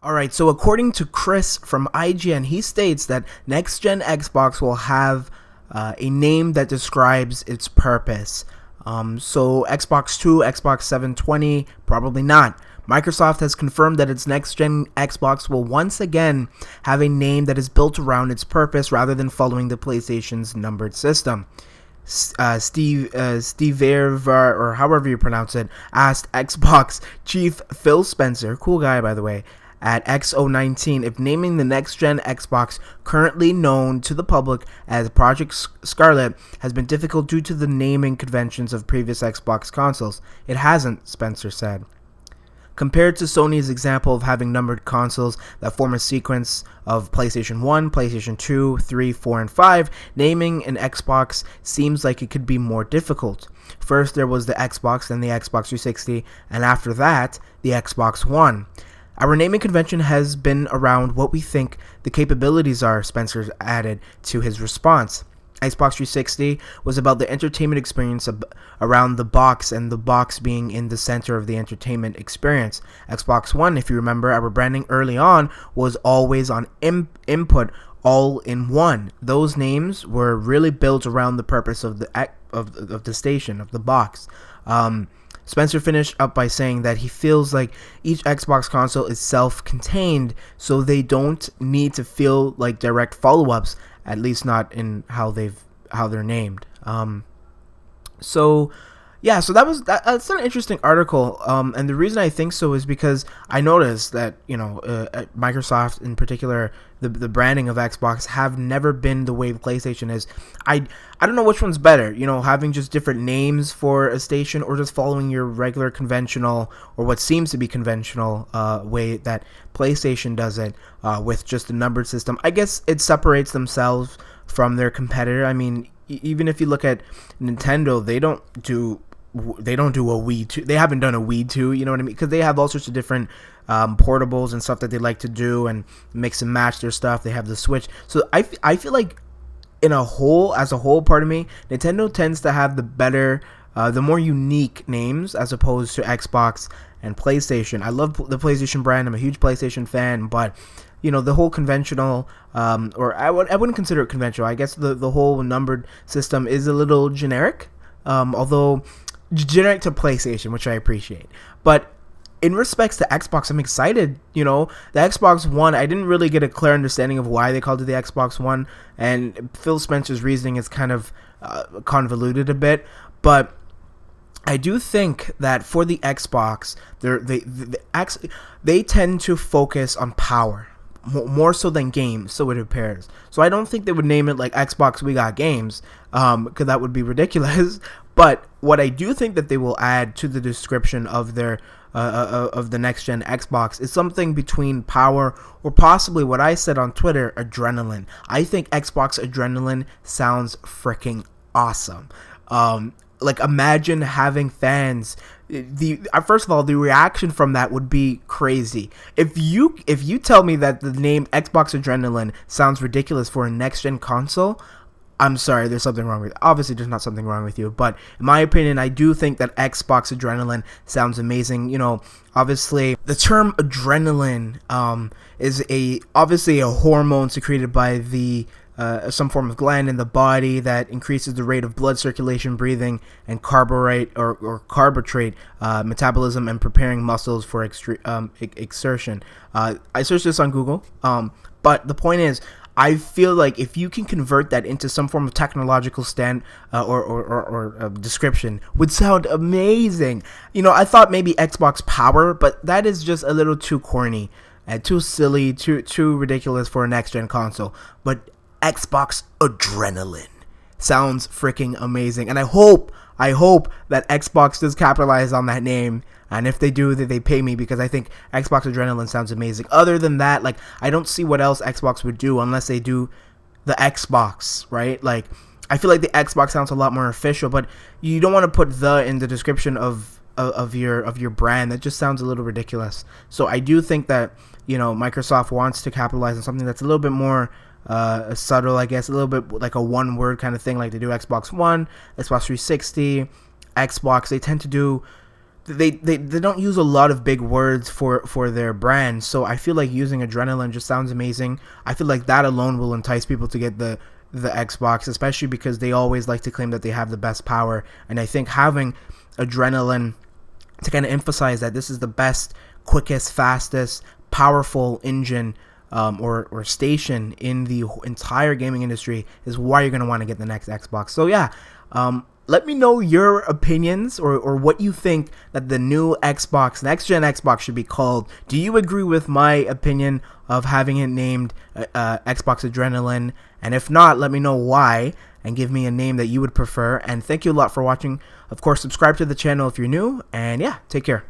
All right, so according to Chris from IGN, he states that next gen Xbox will have a name that describes its purpose. So Xbox 2, Xbox 720, probably not. Microsoft has confirmed that its next-gen Xbox will once again have a name that is built around its purpose rather than following the PlayStation's numbered system. Steve Verver, or however you pronounce it, asked Xbox chief Phil Spencer, cool guy by the way, at XO19 if naming the next-gen Xbox, currently known to the public as Project Scarlet, has been difficult due to the naming conventions of previous Xbox consoles. It hasn't, Spencer said. Compared to Sony's example of having numbered consoles that form a sequence of PlayStation 1, PlayStation 2, 3, 4, and 5, naming an Xbox seems like it could be more difficult. First there was the Xbox, then the Xbox 360, and after that, the Xbox One. Our naming convention has been around what we think the capabilities are, Spencer added to his response. Xbox 360 was about the entertainment experience around the box, and the box being in the center of the entertainment experience. Xbox One, if you remember, our branding early on was always on input, all in one. Those names were really built around the purpose of the station, of the box. Spencer finished up by saying that he feels like each Xbox console is self-contained, so they don't need to feel like direct follow-ups, at least not in how they're named. So that's an interesting article. And the reason I think so is because I noticed that Microsoft in particular, the branding of Xbox have never been the way PlayStation is. I don't know which one's better, having just different names for a station or just following your regular conventional, or what seems to be conventional way that PlayStation does it with just a numbered system. I guess it separates themselves from their competitor. I mean, even if you look at Nintendo, they don't do a Wii 2. They haven't done a Wii 2, you know what I mean? Because they have all sorts of different portables and stuff that they like to do and mix and match their stuff. They have the Switch. So I feel like as a whole, pardon me, Nintendo tends to have the better, the more unique names as opposed to Xbox and PlayStation. I love the PlayStation brand. I'm a huge PlayStation fan, but the whole conventional, or I wouldn't consider it conventional. I guess the whole numbered system is a little generic, although generic to PlayStation, which I appreciate. But in respects to Xbox, I'm excited. The Xbox One, I didn't really get a clear understanding of why they called it the Xbox One, and Phil Spencer's reasoning is kind of convoluted a bit, but I do think that for the Xbox, they tend to focus on power more so than games, so it appears. So I don't think they would name it like Xbox We Got Games, because that would be ridiculous. But what I do think that they will add to the description of their of the next gen Xbox is something between power, or possibly what I said on Twitter, adrenaline. I think Xbox Adrenaline sounds freaking awesome. Like, imagine having fans. First of all, the reaction from that would be crazy. If you tell me that the name Xbox Adrenaline sounds ridiculous for a next gen console, I'm sorry, there's something wrong with it. Obviously, there's not something wrong with you, but in my opinion, I do think that Xbox Adrenaline sounds amazing. Obviously, the term adrenaline is obviously a hormone secreted by some form of gland in the body that increases the rate of blood circulation, breathing, and carbohydrate metabolism, and preparing muscles for exertion. I searched this on Google, but the point is, I feel like if you can convert that into some form of technological or description, would sound amazing. I thought maybe Xbox Power, but that is just a little too corny and too silly, too ridiculous for a next gen console. But Xbox Adrenaline sounds freaking amazing, and I hope that Xbox does capitalize on that name, and if they do, that they pay me, because I think Xbox Adrenaline sounds amazing. Other than that, like, I don't see what else Xbox would do unless they do the Xbox, right? Like, I feel like the Xbox sounds a lot more official, but you don't want to put the in the description of your brand. That just sounds a little ridiculous. So I do think that Microsoft wants to capitalize on something that's a little bit more subtle, I guess, a little bit like a one-word kind of thing, like they do Xbox One, Xbox 360, Xbox. They tend to do they don't use a lot of big words for their brand, so I feel like using adrenaline just sounds amazing. I feel like that alone will entice people to get the Xbox, especially because they always like to claim that they have the best power, and I think having adrenaline to kind of emphasize that this is the best, quickest, fastest, powerful engine or station in the entire gaming industry is why you're going to want to get the next Xbox. So yeah, let me know your opinions or what you think that the new Xbox, next gen Xbox, should be called. Do you agree with my opinion of having it named Xbox Adrenaline? And if not, let me know why and give me a name that you would prefer. And thank you a lot for watching. Of course, subscribe to the channel if you're new. And yeah, take care.